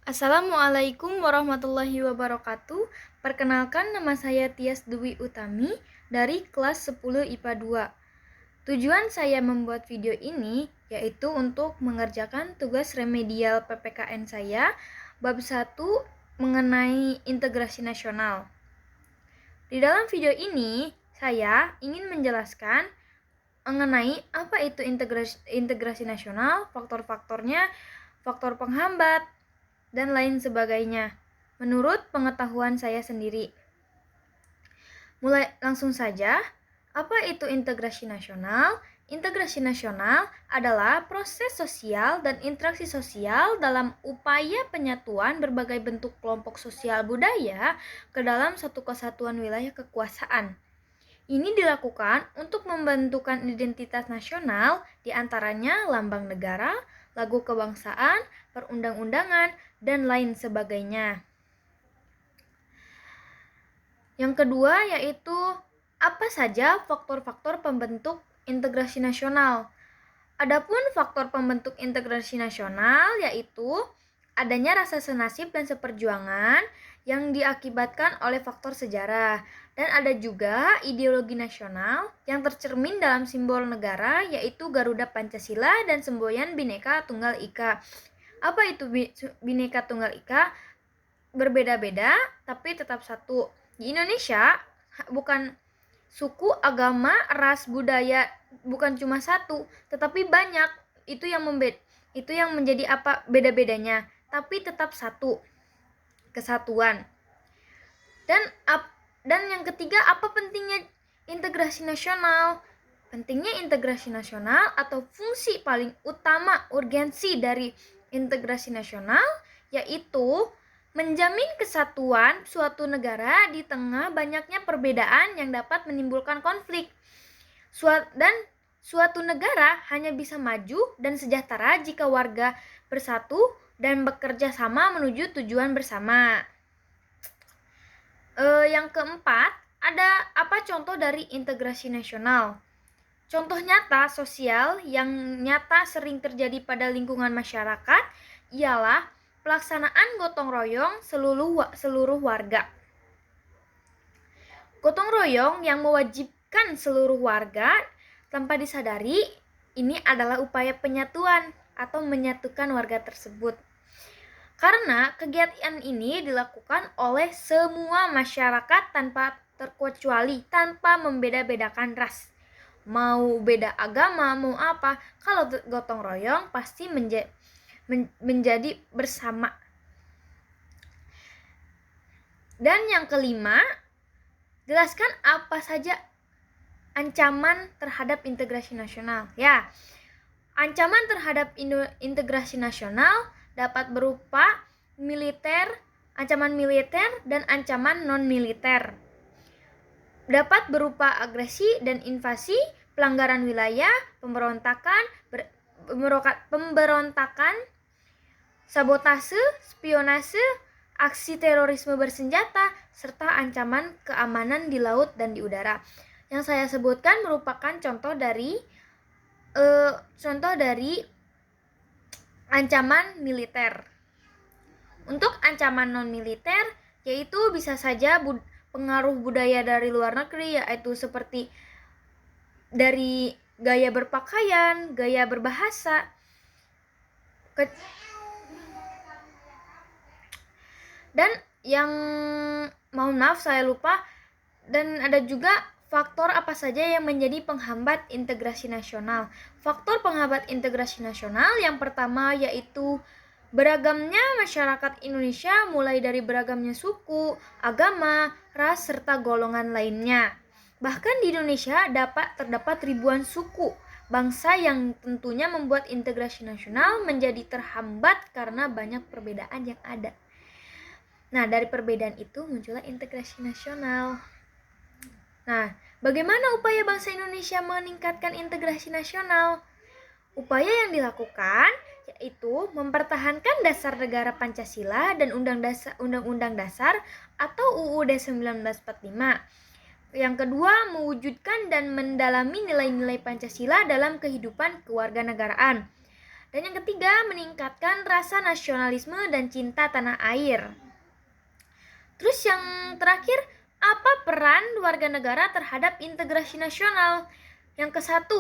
Assalamualaikum warahmatullahi wabarakatuh. Perkenalkan, nama saya Tias Dwi Utami dari kelas 10 IPA 2. Tujuan saya membuat video ini yaitu untuk mengerjakan tugas remedial PPKN saya bab 1 mengenai integrasi nasional. Di dalam video ini saya ingin menjelaskan mengenai apa itu integrasi nasional, faktor-faktornya, faktor penghambat, dan lain sebagainya, menurut pengetahuan saya sendiri. Mulai langsung saja, apa itu integrasi nasional? Integrasi nasional adalah proses sosial dan interaksi sosial dalam upaya penyatuan berbagai bentuk kelompok sosial budaya ke dalam satu kesatuan wilayah kekuasaan. Ini dilakukan untuk membentukkan identitas nasional, diantaranya lambang negara, lagu kebangsaan, perundang-undangan, dan lain sebagainya. Yang kedua yaitu apa saja faktor-faktor pembentuk integrasi nasional. Adapun faktor pembentuk integrasi nasional yaitu adanya rasa senasib dan seperjuangan yang diakibatkan oleh faktor sejarah, dan ada juga ideologi nasional yang tercermin dalam simbol negara yaitu Garuda Pancasila dan semboyan Bhinneka Tunggal Ika. Apa itu Bhinneka Tunggal Ika? Berbeda-beda tapi tetap satu. Di Indonesia bukan suku, agama, ras, budaya bukan cuma satu, tetapi banyak. Itu yang menjadi apa beda-bedanya, tapi tetap satu, kesatuan. Dan yang ketiga, apa pentingnya integrasi nasional? Pentingnya integrasi nasional atau fungsi paling utama urgensi dari integrasi nasional yaitu menjamin kesatuan suatu negara di tengah banyaknya perbedaan yang dapat menimbulkan konflik. Dan suatu negara hanya bisa maju dan sejahtera jika warga bersatu dan bekerja sama menuju tujuan bersama. Yang keempat, ada apa contoh dari integrasi nasional? Contoh nyata sosial yang nyata sering terjadi pada lingkungan masyarakat ialah pelaksanaan gotong royong seluruh warga. Gotong royong yang mewajibkan seluruh warga tanpa disadari, ini adalah upaya penyatuan atau menyatukan warga tersebut. Karena kegiatan ini dilakukan oleh semua masyarakat tanpa terkecuali, tanpa membeda-bedakan ras. Mau beda agama, mau apa, kalau gotong royong pasti menjadi bersama. Dan yang kelima, jelaskan apa saja ancaman terhadap integrasi nasional. Ya, ancaman terhadap integrasi nasional dapat berupa ancaman militer dan ancaman non-militer. Dapat berupa agresi dan invasi, pelanggaran wilayah, pemberontakan, sabotase, spionase, aksi terorisme bersenjata, serta ancaman keamanan di laut dan di udara. Yang saya sebutkan merupakan contoh dari ancaman militer. Untuk ancaman non-militer yaitu bisa saja pengaruh budaya dari luar negeri, yaitu seperti dari gaya berpakaian, gaya berbahasa. Dan yang mohon maaf saya lupa, dan ada juga faktor apa saja yang menjadi penghambat integrasi nasional. Faktor penghambat integrasi nasional yang pertama yaitu beragamnya masyarakat Indonesia, mulai dari beragamnya suku, agama, ras, serta golongan lainnya. Bahkan di Indonesia terdapat ribuan suku bangsa yang tentunya membuat integrasi nasional menjadi terhambat karena banyak perbedaan yang ada. Nah, dari perbedaan itu muncullah integrasi nasional. Nah, bagaimana upaya bangsa Indonesia meningkatkan integrasi nasional? Upaya yang dilakukan yaitu mempertahankan dasar negara Pancasila dan Undang-Undang Dasar atau UUD 1945. Yang kedua, mewujudkan dan mendalami nilai-nilai Pancasila dalam kehidupan kewarganegaraan. Dan yang ketiga, meningkatkan rasa nasionalisme dan cinta tanah air. Terus yang terakhir, apa peran warga negara terhadap integrasi nasional? Yang ke-1,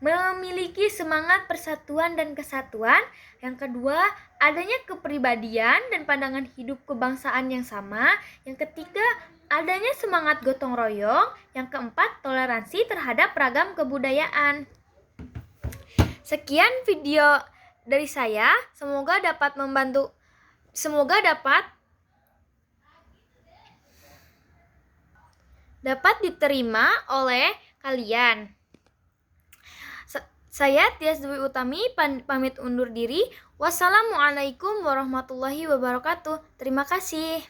memiliki semangat persatuan dan kesatuan. Yang kedua, adanya kepribadian dan pandangan hidup kebangsaan yang sama. Yang ketiga, adanya semangat gotong royong. Yang keempat, toleransi terhadap ragam kebudayaan. Sekian video dari saya, semoga dapat diterima oleh kalian. Saya Tias Dwi Utami pamit undur diri. Wassalamualaikum warahmatullahi wabarakatuh. Terima kasih.